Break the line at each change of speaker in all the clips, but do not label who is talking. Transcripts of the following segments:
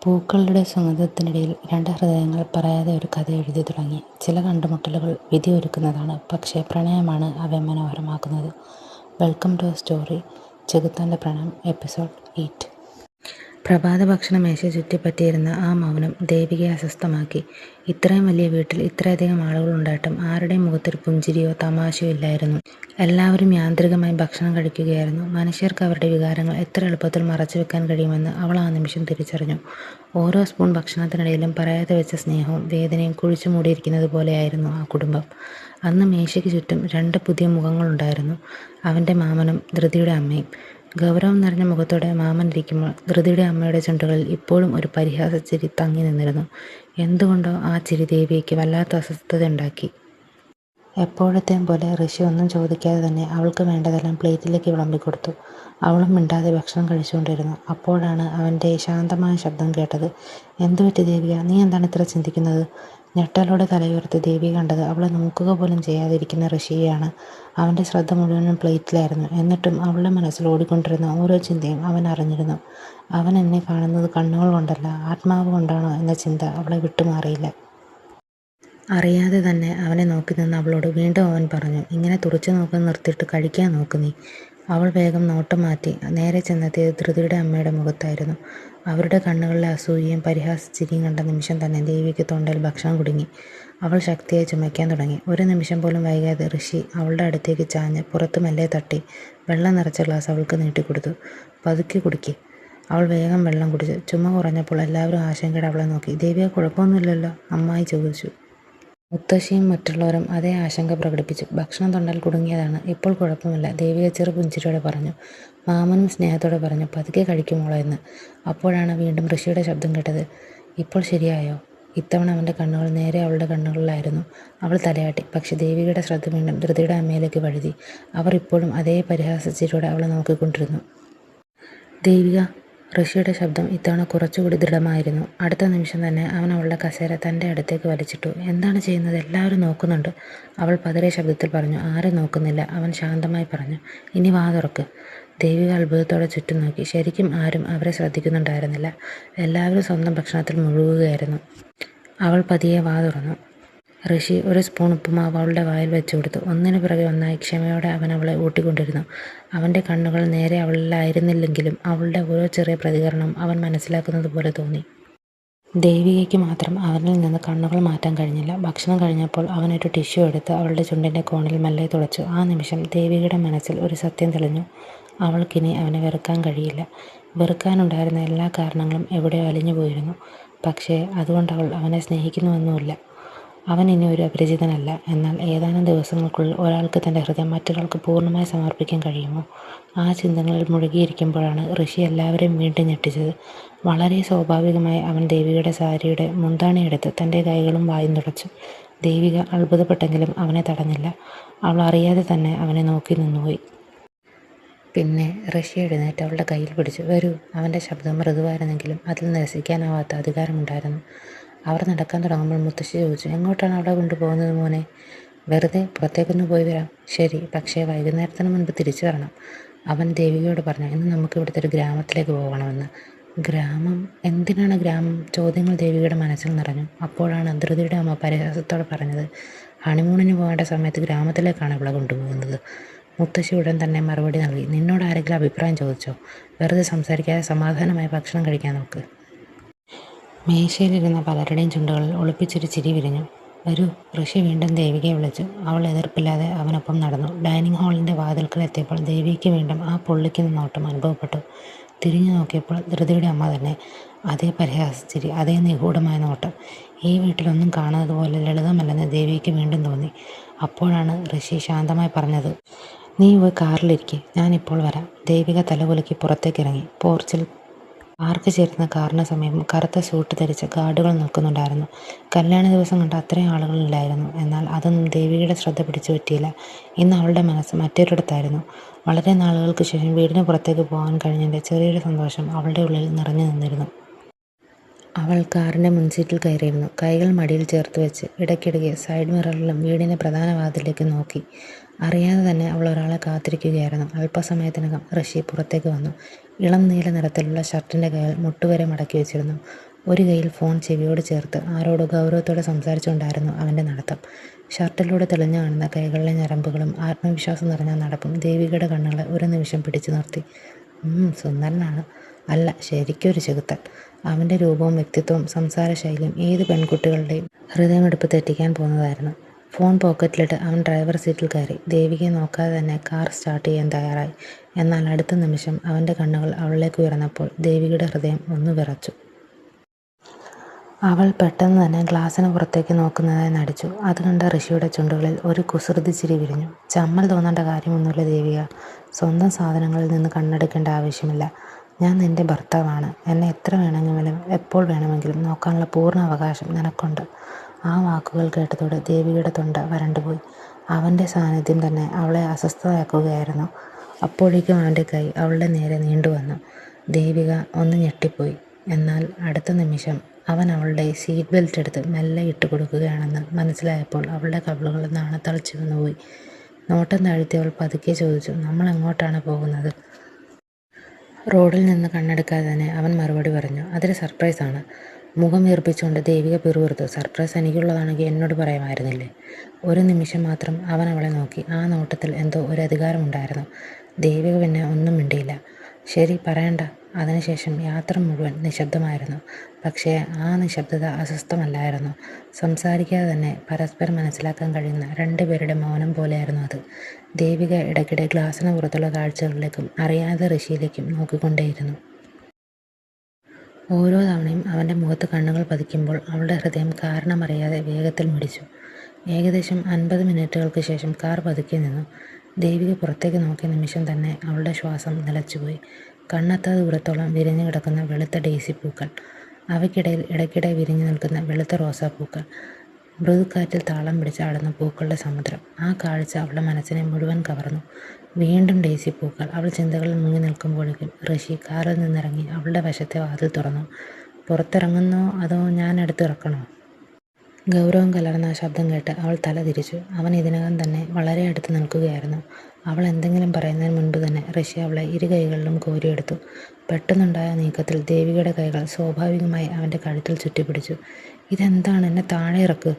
പൂക്കളുടെ സുഗന്ധത്തിനിടയിൽ രണ്ട് ഹൃദയങ്ങൾ പറയാതെ ഒരു കഥ എഴുതി തുടങ്ങി. ചില കണ്ടുമുട്ടലുകൾ വിധിയൊരുക്കുന്നതാണ്, പക്ഷേ പ്രണയമാണ് അവയെ മനോഹരമാക്കുന്നത്. Welcome to story. ചെകുത്താൻ്റെ പ്രണയം, എപ്പിസോഡ് 8. പ്രഭാത ഭക്ഷണ മേശ ചുറ്റിപ്പറ്റിയിരുന്ന ആ മൗനം ദേവികയെ അസ്വസ്ഥമാക്കി. ഇത്രയും വലിയ വീട്ടിൽ ഇത്രയധികം ആളുകളുണ്ടായിട്ടും ആരുടെയും മുഖത്തൊരു പുഞ്ചിരിയോ തമാശയോ ഇല്ലായിരുന്നു. എല്ലാവരും യാന്ത്രികമായി ഭക്ഷണം കഴിക്കുകയായിരുന്നു. മനുഷ്യർക്ക് അവരുടെ വികാരങ്ങൾ എത്ര എളുപ്പത്തിൽ മറച്ചുവെക്കാൻ കഴിയുമെന്ന് അവൾ ആ നിമിഷം തിരിച്ചറിഞ്ഞു. ഓരോ സ്പൂൺ ഭക്ഷണത്തിനിടയിലും പറയാതെ വെച്ച സ്നേഹവും വേദനയും കുഴിച്ചു മൂടിയിരിക്കുന്നത് പോലെയായിരുന്നു ആ കുടുംബം. അന്ന് മേശയ്ക്ക് ചുറ്റും രണ്ട് പുതിയ മുഖങ്ങളുണ്ടായിരുന്നു. അവൻ്റെ മാമനും ധൃതിയുടെ അമ്മയും. ഗൗരവം നിറഞ്ഞ മുഖത്തോടെ മാമൻ ഇരിക്കുമ്പോൾ ധൃതിയുടെ അമ്മയുടെ ചുണ്ടുകളിൽ ഇപ്പോഴും ഒരു പരിഹാസച്ചിരി തങ്ങി നിന്നിരുന്നു. എന്തുകൊണ്ടോ ആ ചിരി ദേവിക്ക് വല്ലാത്ത അസ്വസ്ഥത ഉണ്ടാക്കി. എപ്പോഴത്തെയും പോലെ ഋഷി ഒന്നും ചോദിക്കാതെ തന്നെ അവൾക്ക് വേണ്ടതെല്ലാം പ്ലേറ്റിലേക്ക് വിളമ്പിക്കൊടുത്തു. അവളും മിണ്ടാതെ ഭക്ഷണം കഴിച്ചുകൊണ്ടിരുന്നു. അപ്പോഴാണ് അവൻ്റെ ശാന്തമായ ശബ്ദം കേട്ടത്. എന്തുപറ്റി ദേവിക, നീ എന്താണ് ഇത്ര ചിന്തിക്കുന്നത്? ഞെട്ടലോടെ തലയുയർത്തി ദേവി കണ്ടത് അവളെ നോക്കുക പോലും ചെയ്യാതിരിക്കുന്ന ഋഷിയെയാണ്. അവൻ്റെ ശ്രദ്ധ മുഴുവനും പ്ലേറ്റിലായിരുന്നു. എന്നിട്ടും അവളുടെ മനസ്സിൽ ഓടിക്കൊണ്ടിരുന്ന ഓരോ ചിന്തയും അവൻ അറിഞ്ഞിരുന്നു. അവൻ എന്നെ കാണുന്നത് കണ്ണുകൾ കൊണ്ടല്ല, ആത്മാവ് കൊണ്ടാണോ എന്ന ചിന്ത അവളെ വിട്ടുമാറിയില്ല. അറിയാതെ തന്നെ അവനെ നോക്കി നിന്ന് അവളോട് വീണ്ടും അവൻ പറഞ്ഞു, ഇങ്ങനെ തുറച്ചു നോക്കാൻ നിർത്തിയിട്ട് കഴിക്കാൻ നോക്ക് നീ. അവൾ വേഗം നോട്ടം മാറ്റി നേരെ ചെന്നെത്തിയത് ധൃതിയുടെ അമ്മയുടെ മുഖത്തായിരുന്നു. അവരുടെ കണ്ണുകളിലെ അസൂയയും പരിഹാസച്ചിരിയും കണ്ട നിമിഷം തന്നെ ദേവിക്ക് തൊണ്ടയിൽ ഭക്ഷണം കുടുങ്ങി. അവൾ ശക്തിയായി ചുമയ്ക്കാൻ തുടങ്ങി. ഒരു നിമിഷം പോലും വൈകാതെ ഋഷി അവളുടെ അടുത്തേക്ക് ചാഞ്ഞ് പുറത്ത് മെല്ലെ തട്ടി വെള്ളം നിറച്ച ഗ്ലാസ് അവൾക്ക് നീട്ടിക്കൊടുത്തു. പതുക്കി കുടിക്ക്. അവൾ വേഗം വെള്ളം കുടിച്ചു. ചുമ കുറഞ്ഞപ്പോൾ എല്ലാവരും ആശങ്കയോടെ അവളെ നോക്കി. ദേവിയെ കുഴപ്പമൊന്നുമില്ലല്ലോ, അമ്മായി ചോദിച്ചു. മുത്തശ്ശിയും മറ്റുള്ളവരും അതേ ആശങ്ക പ്രകടിപ്പിച്ചു. ഭക്ഷണം തൊണ്ടയിൽ കുടുങ്ങിയതാണ്, ഇപ്പോൾ കുഴപ്പമില്ല, ദേവിക ചെറു പുഞ്ചിരിയോടെ പറഞ്ഞു. മാമനും സ്നേഹത്തോടെ പറഞ്ഞു, പതുക്കെ കഴിക്കുമോളോ എന്ന്. അപ്പോഴാണ് വീണ്ടും ഋഷിയുടെ ശബ്ദം കേട്ടത്. ഇപ്പോൾ ശരിയായോ? ഇത്തവണ അവൻ്റെ കണ്ണുകൾ നേരെ അവളുടെ കണ്ണുകളിലായിരുന്നു. അവൾ തലയാട്ടി. പക്ഷെ ദേവികയുടെ ശ്രദ്ധ വീണ്ടും ധൃതിയുടെ അമ്മയിലേക്ക് വഴുതി. അവർ ഇപ്പോഴും അതേ പരിഹാസച്ചിരിയോടെ അവളെ നോക്കിക്കൊണ്ടിരുന്നു. ദേവിക. ഋഷിയുടെ ശബ്ദം ഇത്തവണ കുറച്ചുകൂടി ദൃഢമായിരുന്നു. അടുത്ത നിമിഷം തന്നെ അവൻ അവളുടെ കസേര തൻ്റെ അടുത്തേക്ക് വലിച്ചിട്ടു. എന്താണ് ചെയ്യുന്നത്? എല്ലാവരും നോക്കുന്നുണ്ട്, അവൾ പതറിയ ശബ്ദത്തിൽ പറഞ്ഞു. ആരും നോക്കുന്നില്ല, അവൻ ശാന്തമായി പറഞ്ഞു. ഇനി വാ തുറക്ക്. ദേവിക അത്ഭുതത്തോടെ ചുറ്റും നോക്കി. ശരിക്കും ആരും അവരെ ശ്രദ്ധിക്കുന്നുണ്ടായിരുന്നില്ല. എല്ലാവരും സ്വന്തം ഭക്ഷണത്തിൽ മുഴുകുകയായിരുന്നു. അവൾ പതിയെ വാ തുറന്നു. ഋഷി ഒരു സ്പൂൺ ഉപ്പുമാവ് അവളുടെ വായിൽ വെച്ചു കൊടുത്തു. ഒന്നിനു പിറകെ ഒന്നായി ക്ഷമയോടെ അവൻ അവളെ ഊട്ടിക്കൊണ്ടിരുന്നു. അവൻ്റെ കണ്ണുകൾ നേരെ അവളിലായിരുന്നില്ലെങ്കിലും അവളുടെ ഓരോ ചെറിയ പ്രതികരണവും അവൻ മനസ്സിലാക്കുന്നത് പോലെ തോന്നി. ദേവികയ്ക്ക് മാത്രം അവനിൽ നിന്ന് കണ്ണുകൾ മാറ്റാൻ കഴിഞ്ഞില്ല. ഭക്ഷണം കഴിഞ്ഞപ്പോൾ അവനൊരു ടിഷ്യൂ എടുത്ത് അവളുടെ ചുണ്ടിൻ്റെ കോണിൽ മെല്ലെ തുടച്ചു. ആ നിമിഷം ദേവികയുടെ മനസ്സിൽ ഒരു സത്യം തെളിഞ്ഞു. അവൾക്കിനി അവനെ വെറുക്കാൻ കഴിയില്ല. വെറുക്കാനുണ്ടായിരുന്ന എല്ലാ കാരണങ്ങളും എവിടെയോ അലിഞ്ഞു പോയിരുന്നു. പക്ഷേ അതുകൊണ്ട് അവൾ അവനെ സ്നേഹിക്കുന്നുവെന്നുമില്ല. അവൻ ഇനി ഒരു അപരിചിതനല്ല. എന്നാൽ ഏതാനും ദിവസങ്ങൾക്കുള്ളിൽ ഒരാൾക്ക് തൻ്റെ ഹൃദയം മറ്റൊരാൾക്ക് പൂർണ്ണമായി സമർപ്പിക്കാൻ കഴിയുമോ? ആ ചിന്തകളിൽ മുഴുകിയിരിക്കുമ്പോഴാണ് ഋഷി എല്ലാവരെയും വീണ്ടും ഞെട്ടിച്ചത്. വളരെ സ്വാഭാവികമായി അവൻ ദേവികയുടെ സാരിയുടെ മുന്താണിയെടുത്ത് തൻ്റെ കൈകളും വായും തുടച്ചു. ദേവിക അത്ഭുതപ്പെട്ടെങ്കിലും അവനെ തടഞ്ഞില്ല. അവൾ അറിയാതെ തന്നെ അവനെ നോക്കി നിന്നുപോയി. പിന്നെ ഋഷി എഴുന്നേറ്റ് അവളുടെ കയ്യിൽ പിടിച്ചു. വരൂ. അവൻ്റെ ശബ്ദം മൃദുവായിരുന്നെങ്കിലും അതിൽ നിരസിക്കാനാവാത്ത അധികാരമുണ്ടായിരുന്നു. അവർ നടക്കാൻ തുടങ്ങുമ്പോൾ മുത്തശ്ശി ചോദിച്ചു, എങ്ങോട്ടാണ് അവളെ കൊണ്ടുപോകുന്നത് മോനെ? വെറുതെ പുറത്തേക്കൊന്ന് പോയി വരാം. ശരി, പക്ഷേ വൈകുന്നേരത്തിന് മുൻപ് തിരിച്ചു വരണം, അവൻ ദേവികയോട് പറഞ്ഞു. ഇന്ന് നമുക്ക് ഇവിടുത്തെ ഒരു ഗ്രാമത്തിലേക്ക് പോകണമെന്ന്. ഗ്രാമം? എന്തിനാണ് ഗ്രാമം? ചോദ്യങ്ങൾ ദേവികയുടെ മനസ്സിൽ നിറഞ്ഞു. അപ്പോഴാണ് ധൃതിയുടെ അമ്മ പരിഹാസത്തോടെ പറഞ്ഞത്, ഹണിമൂണിന് പോകേണ്ട സമയത്ത് ഗ്രാമത്തിലേക്കാണ് അവളെ കൊണ്ടുപോകുന്നത്. മുത്തശ്ശി ഉടൻ തന്നെ മറുപടി നൽകി. നിന്നോട് ആരെങ്കിലും അഭിപ്രായം ചോദിച്ചോ? വെറുതെ സംസാരിക്കാതെ സമാധാനമായി ഭക്ഷണം കഴിക്കാൻ നോക്ക്. മേശയിലിരുന്ന പലരുടെയും ചുണ്ടുകളിൽ ഒളിപ്പിച്ചൊരു ചിരി വിരിഞ്ഞു. വരൂ. ഋഷി വീണ്ടും ദേവികയെ വിളിച്ചു. അവൾ എതിർപ്പില്ലാതെ അവനൊപ്പം നടന്നു. ഡൈനിങ് ഹാളിൻ്റെ വാതിൽക്കൽ എത്തിയപ്പോൾ ദേവിക്ക് വീണ്ടും ആ പൊള്ളിക്കുന്ന നോട്ടം അനുഭവപ്പെട്ടു. തിരിഞ്ഞു നോക്കിയപ്പോൾ ധൃതിയുടെ അമ്മ തന്നെ. അതേ പരിഹാസച്ചിരി, അതേ നിഗൂഢമായ നോട്ടം. ഈ വീട്ടിലൊന്നും കാണുന്നത് പോലെ ലളിതമല്ലെന്ന് ദേവിക്ക് വീണ്ടും തോന്നി. അപ്പോഴാണ് ഋഷി ശാന്തമായി പറഞ്ഞത്, നീ പോയി കാറിലിരിക്കെ, ഞാനിപ്പോൾ വരാം. ദേവിക തലകുലുക്കി പുറത്തേക്കിറങ്ങി. പോർച്ചിൽ പാർക്ക് ചേരുന്ന കാറിന് സമീപം കറുത്ത സ്യൂട്ട് ധരിച്ച ഗാർഡുകൾ നിൽക്കുന്നുണ്ടായിരുന്നു. കല്യാണ ദിവസം കണ്ട അത്രയും ആളുകളില്ലായിരുന്നു. എന്നാൽ അതൊന്നും ദേവികയുടെ ശ്രദ്ധ പിടിച്ചു പറ്റിയില്ല. ഇന്ന് അവളുടെ മനസ്സ് മറ്റൊരിടത്തായിരുന്നു. വളരെ നാളുകൾക്ക് ശേഷം വീടിന് പുറത്തേക്ക് പോകാൻ കഴിഞ്ഞതിൻ്റെ ചെറിയൊരു സന്തോഷം അവളുടെ ഉള്ളിൽ നിറഞ്ഞു നിന്നിരുന്നു. അവൾ കാറിൻ്റെ മുൻസീറ്റിൽ കയറിയിരുന്നു. കൈകൾ മടിയിൽ ചേർത്ത് വെച്ച് ഇടയ്ക്കിടയ്ക്ക് സൈഡ് മിററിലും വീടിൻ്റെ പ്രധാന വാതിലേക്ക് നോക്കി. അറിയാതെ തന്നെ അവൾ ഒരാളെ കാത്തിരിക്കുകയായിരുന്നു. അല്പസമയത്തിനകം ഋഷി പുറത്തേക്ക് വന്നു. ഇളം നീല നിറത്തിലുള്ള ഷർട്ടിൻ്റെ കൈകൾ മുട്ടുവരെ മടക്കി വെച്ചിരുന്നു. ഒരു കൈയിൽ ഫോൺ ചെവിയോട് ചേർത്ത് ആരോടോ ഗൗരവത്തോടെ സംസാരിച്ചുകൊണ്ടായിരുന്നു അവൻ്റെ നടത്തം. ഷർട്ടിലൂടെ തെളിഞ്ഞു കാണുന്ന കൈകളിലെ ഞരമ്പുകളും ആത്മവിശ്വാസം നിറഞ്ഞ നടപ്പും ദേവികയുടെ കണ്ണുകളെ ഒരു നിമിഷം പിടിച്ചു നിർത്തി. സുന്ദരനാണ്. അല്ല, ശരിക്കൊരു ചെകുത്തൻ. അവൻ്റെ രൂപവും വ്യക്തിത്വവും സംസാര ശൈലിയും ഏത് പെൺകുട്ടികളുടെയും ഹൃദയമെടുപ്പ് തെറ്റിക്കാൻ പോകുന്നതായിരുന്നു. ഫോൺ പോക്കറ്റിലിട്ട് അവൻ ഡ്രൈവർ സീറ്റിൽ കയറി. ദേവികയെ നോക്കാതെ തന്നെ കാർ സ്റ്റാർട്ട് ചെയ്യാൻ തയ്യാറായി. എന്നാൽ അടുത്ത നിമിഷം അവൻ്റെ കണ്ണുകൾ അവളിലേക്ക് ഉയർന്നപ്പോൾ ദേവികയുടെ ഹൃദയം ഒന്ന് വിറച്ചു. അവൾ പെട്ടെന്ന് തന്നെ ഗ്ലാസിന് പുറത്തേക്ക് നോക്കുന്നതായി നടിച്ചു. അത് കണ്ട ഋഷിയുടെ ചുണ്ടുകളിൽ ഒരു കുസൃതി ചിരി വിരിഞ്ഞു. ചമ്മൽ തോന്നേണ്ട കാര്യമൊന്നുമില്ല ദേവിക. സ്വന്തം സാധനങ്ങളിൽ നിന്ന് കണ്ണെടുക്കേണ്ട ആവശ്യമില്ല. ഞാൻ നിൻ്റെ ഭർത്താവാണ്. എന്നെ എത്ര വേണമെങ്കിലും എപ്പോൾ വേണമെങ്കിലും നോക്കാനുള്ള പൂർണ്ണ അവകാശം നിനക്കുണ്ട്. ആ വാക്കുകൾ കേട്ടതോടെ ദേവികയുടെ തൊണ്ട വരണ്ടുപോയി. അവൻ്റെ സാന്നിധ്യം തന്നെ അവളെ അസ്വസ്ഥയാക്കുകയായിരുന്നു. അപ്പോഴേക്കും അവൻ്റെ കൈ അവളുടെ നേരെ നീണ്ടുവന്നു. ദേവിക ഒന്ന് ഞെട്ടിപ്പോയി. എന്നാൽ അടുത്ത നിമിഷം അവൻ അവളുടെ സീറ്റ് ബെൽറ്റ് എടുത്ത് മെല്ലെ ഇട്ട് കൊടുക്കുകയാണെന്ന് മനസ്സിലായപ്പോൾ അവളുടെ കവിളുകൾ നാണത്താൽ ചുവന്നുപോയി. നോട്ടം താഴ്ത്തി അവൾ പതുക്കെ ചോദിച്ചു, നമ്മൾ എങ്ങോട്ടാണ് പോകുന്നത്? റോഡിൽ നിന്ന് കണ്ണെടുക്കാതെ തന്നെ അവൻ മറുപടി പറഞ്ഞു, അതൊരു സർപ്രൈസാണ്. മുഖം വീർപ്പിച്ചുകൊണ്ട് ദേവിക പിറുപിറുത്തു. സർപ്രൈസ് എനിക്കുള്ളതാണെങ്കിൽ എന്നോട് പറയാമായിരുന്നില്ലേ? ഒരു നിമിഷം മാത്രം അവൻ അവളെ നോക്കി. ആ നോട്ടത്തിൽ എന്തോ ഒരു അധികാരമുണ്ടായിരുന്നു. ദേവിക പിന്നെ ഒന്നും മിണ്ടിയില്ല. ശരി, പറയണ്ട. അതിനുശേഷം യാത്ര മുഴുവൻ നിശബ്ദമായിരുന്നു. പക്ഷേ ആ നിശബ്ദത അസ്വസ്ഥമല്ലായിരുന്നു. സംസാരിക്കാതെ തന്നെ പരസ്പരം മനസ്സിലാക്കാൻ കഴിയുന്ന രണ്ടുപേരുടെ മൗനം പോലെയായിരുന്നു അത്. ദേവിക ഇടയ്ക്കിടെ ഗ്ലാസിന് പുറത്തുള്ള കാഴ്ചകളിലേക്കും അറിയാതെ ഋഷിയിലേക്കും നോക്കിക്കൊണ്ടേയിരുന്നു. ഓരോ തവണയും അവൻ്റെ മുഖത്ത് കണ്ണുകൾ പതിക്കുമ്പോൾ അവളുടെ ഹൃദയം കാരണമറിയാതെ വേഗത്തിൽ മിടിച്ചു. ഏകദേശം 50 മിനിറ്റുകൾക്ക് ശേഷം കാർ പതുക്കെ നിന്നു. ദേവിക പുറത്തേക്ക് നോക്കിയ നിമിഷം തന്നെ അവളുടെ ശ്വാസം നിലച്ചുപോയി. കണ്ണെത്താ ദൂരത്തോളം വിരിഞ്ഞു കിടക്കുന്ന വെളുത്ത ഡെയ്സി പൂക്കൾ, അവയ്ക്കിടയിൽ ഇടയ്ക്കിടെ വിരിഞ്ഞു നിൽക്കുന്ന വെളുത്ത റോസാപ്പൂക്കൾ, മൃദുക്കാറ്റിൽ താളം പിടിച്ചാടുന്ന പൂക്കളുടെ സമുദ്രം. ആ കാഴ്ച അവളുടെ മനസ്സിനെ മുഴുവൻ കവർന്നു. വീണ്ടും ഡെയ്സി പൂക്കൾ. അവൾ ചിന്തകളിൽ മുങ്ങി നിൽക്കുമ്പോഴേക്കും ഋഷി കാറിൽ നിന്നിറങ്ങി അവളുടെ വശത്തെ വാതിൽ തുറന്നു. പുറത്തിറങ്ങുന്നോ അതോ ഞാൻ എടുത്തിറക്കണോ? ഗൗരവം കലർന്ന ആ ശബ്ദം കേട്ട് അവൾ തല തിരിച്ചു. അവൻ ഇതിനകം തന്നെ വളരെ അടുത്ത് നിൽക്കുകയായിരുന്നു. അവൾ എന്തെങ്കിലും പറയുന്നതിന് മുൻപ് തന്നെ ഋഷി അവളെ ഇരു കൈകളിലും കോരിയെടുത്തു. പെട്ടെന്നുണ്ടായ നീക്കത്തിൽ ദേവികയുടെ കൈകൾ സ്വാഭാവികമായി അവൻ്റെ കഴുത്തിൽ ചുറ്റിപ്പിടിച്ചു. ഇതെന്താണ്? എന്നെ താഴെ ഇറക്ക്.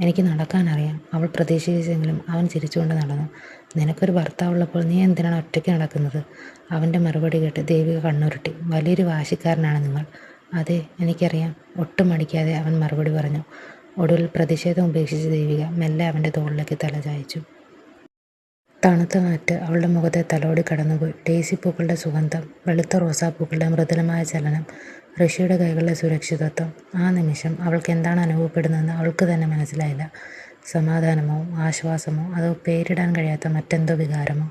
എനിക്ക് നടക്കാനറിയാം. അവൾ പ്രതീക്ഷിച്ചെങ്കിലും അവൻ ചിരിച്ചുകൊണ്ട് നടന്നു. നിനക്കൊരു ഭർത്താവുള്ളപ്പോൾ നീ എന്തിനാണ് ഒറ്റയ്ക്ക് നടക്കുന്നത്? അവൻ്റെ മറുപടി കേട്ട് ദേവിക കണ്ണുരുട്ടി. വലിയൊരു വാശിക്കാരനാണ് നിങ്ങൾ. അതെ, എനിക്കറിയാം. ഒട്ടും മടിക്കാതെ അവൻ മറുപടി പറഞ്ഞു. ഒടുവിൽ പ്രതിഷേധം ഉപേക്ഷിച്ച് ദേവിക മെല്ലെ അവൻ്റെ തോളിലേക്ക് തല ചായ്ച്ചു. തണുത്ത കാറ്റ് അവളുടെ മുഖത്തെ തലോടി കടന്നുപോയി. ഡെയ്സി പൂക്കളുടെ സുഗന്ധം, വെളുത്ത റോസാപ്പൂക്കളുടെ മൃദുലമായ ചലനം, ഋഷിയുടെ കൈകളുടെ സുരക്ഷിതത്വം. ആ നിമിഷം അവൾക്ക് എന്താണ് അനുഭവപ്പെടുന്നതെന്ന് അവൾക്ക് തന്നെ മനസ്സിലായില്ല. സമാധാനമോ ആശ്വാസമോ അതോ പേരിടാൻ കഴിയാത്ത മറ്റെന്തോ വികാരമോ?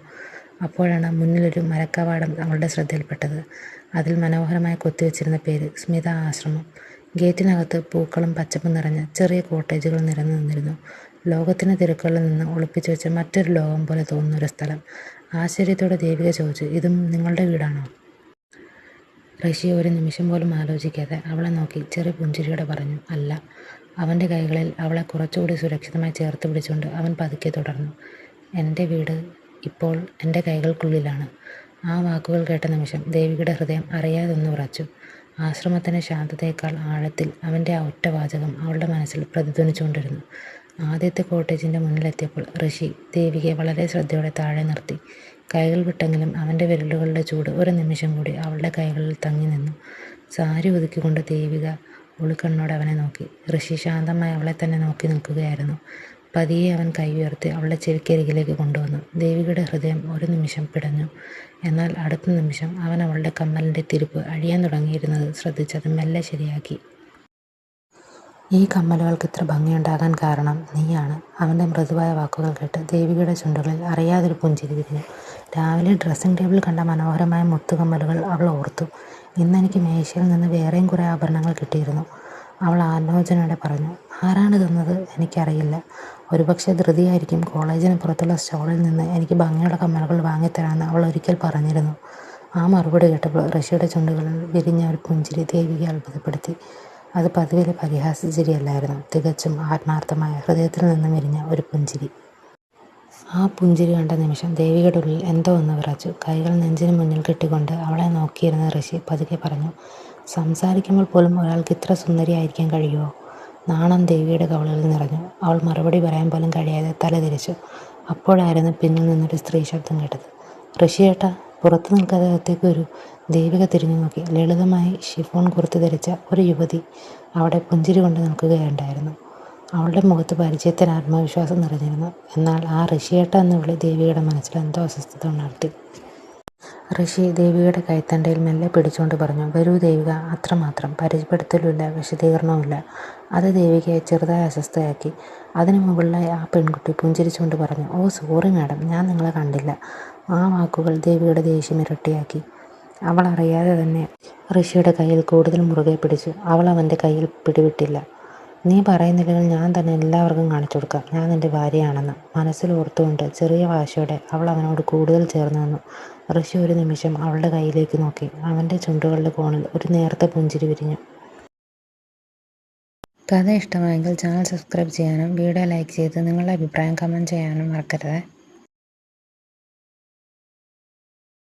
അപ്പോഴാണ് മുന്നിലൊരു മരക്കവാടം അവളുടെ ശ്രദ്ധയിൽപ്പെട്ടത്. അതിൽ മനോഹരമായി കൊത്തിവെച്ചിരുന്ന പേര് സ്മിത ആശ്രമം. ഗേറ്റിനകത്ത് പൂക്കളും പച്ചപ്പും നിറഞ്ഞ ചെറിയ കോട്ടേജുകൾ നിരന്നു നിന്നിരുന്നു. ലോകത്തിൻ്റെ തിരക്കുകളിൽ നിന്ന് ഒളിപ്പിച്ചു വെച്ച മറ്റൊരു ലോകം പോലെ തോന്നുന്നൊരു സ്ഥലം. ആശ്ചര്യത്തോടെ ദേവിക ചോദിച്ചു, ഇതും നിങ്ങളുടെ വീടാണോ? ഋഷി ഒരു നിമിഷം പോലും ആലോചിക്കാതെ അവളെ നോക്കി ചെറിയ പുഞ്ചിരിയോടെ പറഞ്ഞു, അല്ല. അവൻ്റെ കൈകളിൽ അവളെ കുറച്ചുകൂടി സുരക്ഷിതമായി ചേർത്ത് പിടിച്ചുകൊണ്ട് അവൻ പതുക്കെ തുടർന്നു, എൻ്റെ വീട് ഇപ്പോൾ എൻ്റെ കൈകൾക്കുള്ളിലാണ്. ആ വാക്കുകൾ കേട്ട നിമിഷം ദേവികയുടെ ഹൃദയം അറിയാതെ ഒന്ന് ഉറച്ചു. ആശ്രമത്തിൻ്റെ ശാന്തതയേക്കാൾ ആഴത്തിൽ അവൻ്റെ ആ ഒറ്റ വാചകം അവളുടെ മനസ്സിൽ പ്രതിധ്വനിച്ചുകൊണ്ടിരുന്നു. ആദ്യത്തെ കോട്ടേജിൻ്റെ മുന്നിലെത്തിയപ്പോൾ ഋഷി ദേവികയെ വളരെ ശ്രദ്ധയോടെ താഴെ നിർത്തി. കൈകൾ വിട്ടെങ്കിലും അവൻ്റെ വിരലുകളുടെ ചൂട് ഒരു നിമിഷം കൂടി അവളുടെ കൈകളിൽ തങ്ങി നിന്നു. സാരി ഒതുക്കിക്കൊണ്ട് ദേവിക ഒളിക്കണ്ണോടെ അവനെ നോക്കി. ഋഷി ശാന്തമായി അവളെ തന്നെ നോക്കി നിൽക്കുകയായിരുന്നു. പതിയെ അവൻ കൈ ഉയർത്തി അവളുടെ ചെവിക്കരികിലേക്ക് കൊണ്ടുവന്നു. ദേവികയുടെ ഹൃദയം ഒരു നിമിഷം പിടഞ്ഞു. എന്നാൽ അടുത്ത നിമിഷം അവൻ അവളുടെ കമ്മലിൻ്റെ തിരിപ്പ് അഴിയാൻ തുടങ്ങിയിരുന്നത് ശ്രദ്ധിച്ചത് മെല്ലെ ശരിയാക്കി. ഈ കമ്മലുകൾക്ക് ഇത്ര ഭംഗിയുണ്ടാകാൻ കാരണം നീയാണ്. അവൻ്റെ മൃദുവായ വാക്കുകൾ കേട്ട് ദേവികയുടെ ചുണ്ടുകളിൽ അറിയാതൊരു പുഞ്ചിരി വിരിഞ്ഞു. രാവിലെ ഡ്രസ്സിംഗ് ടേബിളിൽ കണ്ട മനോഹരമായ മുത്തുകമ്മലുകൾ അവൾ ഓർത്തു. ഇന്നെനിക്ക് മേശയിൽ നിന്ന് വേറെയും കുറേ ആഭരണങ്ങൾ കിട്ടിയിരുന്നു. അവൾ ആലോചനയോടെ പറഞ്ഞു, ആരാണ് തന്നത്? എനിക്കറിയില്ല. ഒരുപക്ഷെ ധൃതിയായിരിക്കും. കോളേജിന് പുറത്തുള്ള സ്റ്റോളിൽ നിന്ന് എനിക്ക് ഭംഗിയുള്ള കമ്മലുകൾ വാങ്ങിത്തരാമെന്ന് അവൾ ഒരിക്കൽ പറഞ്ഞിരുന്നു. ആ മറുപടി കേട്ടപ്പോൾ ഋഷിയുടെ ചുണ്ടുകളിൽ വിരിഞ്ഞ ഒരു പുഞ്ചിരി ദേവികയെ അത്ഭുതപ്പെടുത്തി. അത് പതിവിലെ പരിഹാസചിരിയല്ലായിരുന്നു, തികച്ചും ആത്മാർത്ഥമായ ഹൃദയത്തിൽ നിന്നും വിരിഞ്ഞ ഒരു പുഞ്ചിരി. ആ പുഞ്ചിരി കണ്ട നിമിഷം ദേവികയുടെ ഉള്ളിൽ എന്തോ ഒന്ന് വിറച്ചു. കൈകൾ നെഞ്ചിന് മുന്നിൽ കെട്ടിക്കൊണ്ട് അവളെ നോക്കിയിരുന്ന ഋഷി പതുക്കെ പറഞ്ഞു, സംസാരിക്കുമ്പോൾ പോലും ഒരാൾക്ക് ഇത്ര സുന്ദരിയായിരിക്കാൻ കഴിയുമോ? നാണം ദേവിയുടെ കവിളിൽ നിറഞ്ഞു. അവൾ മറുപടി പറയാൻ പോലും കഴിയാതെ തല തിരിച്ചു. അപ്പോഴായിരുന്നു പിന്നിൽ നിന്നൊരു സ്ത്രീ ശബ്ദം കേട്ടത്. ഋഷിയേട്ടാ, പുറത്തു നിൽക്കാതെ അകത്തേക്ക് വരൂ. ദേവിക തിരിഞ്ഞു നോക്കി. ലളിതമായി ഷിഫോൺ കുർത്തി ധരിച്ച ഒരു യുവതി അവിടെ പുഞ്ചിരി കൊണ്ട് നിൽക്കുകയുണ്ടായിരുന്നു. അവളുടെ മുഖത്ത് പരിചയത്തിന് ആത്മവിശ്വാസം നിറഞ്ഞിരുന്നു. എന്നാൽ ആ ഋഷിയേട്ട എന്ന വിളി ദേവികയുടെ മനസ്സിൽ എന്തോ അസ്വസ്ഥത ഉണർത്തി. ഋഷി ദേവികയുടെ കൈത്തണ്ടയിൽ മെല്ലെ പിടിച്ചുകൊണ്ട് പറഞ്ഞു, വരൂ ദേവിക. അത്രമാത്രം. പരിചയപ്പെടുത്തലുമില്ല, വിശദീകരണവുമില്ല. അത് ദേവികയെ ചെറുതായി അസ്വസ്ഥയാക്കി. അതിനു മുകളിലായി ആ പെൺകുട്ടി പുഞ്ചിരിച്ചുകൊണ്ട് പറഞ്ഞു, ഓ സോറി മാഡം, ഞാൻ നിങ്ങളെ കണ്ടില്ല. ആ വാക്കുകൾ ദേവിയുടെ ദേഷ്യം ഇരട്ടിയാക്കി. അവൾ അറിയാതെ തന്നെ ഋഷിയുടെ കയ്യിൽ കൂടുതൽ മുറുകെ പിടിച്ചു. അവൾ അവൻ്റെ കയ്യിൽ പിടിവിട്ടില്ല. നീ പറയുന്നില്ലെങ്കിൽ ഞാൻ തന്നെ എല്ലാവർക്കും കാണിച്ചു കൊടുക്കാം, ഞാൻ നിൻ്റെ ഭാര്യയാണെന്ന്. മനസ്സിൽ ഓർത്തുകൊണ്ട് ചെറിയ വാശിയോടെ അവൾ അവനോട് കൂടുതൽ ചേർന്ന് നിന്നു. ഋഷി ഒരു നിമിഷം അവളുടെ കയ്യിലേക്ക് നോക്കി. അവൻ്റെ ചുണ്ടുകളുടെ കോണിൽ ഒരു നേർത്ത പുഞ്ചിരി വിരിഞ്ഞു. കഥ ഇഷ്ടമായെങ്കിൽ ചാനൽ സബ്സ്ക്രൈബ് ചെയ്യാനും വീഡിയോ ലൈക്ക് ചെയ്ത് നിങ്ങളുടെ അഭിപ്രായം കമൻറ്റ് ചെയ്യാനും മറക്കരുത്.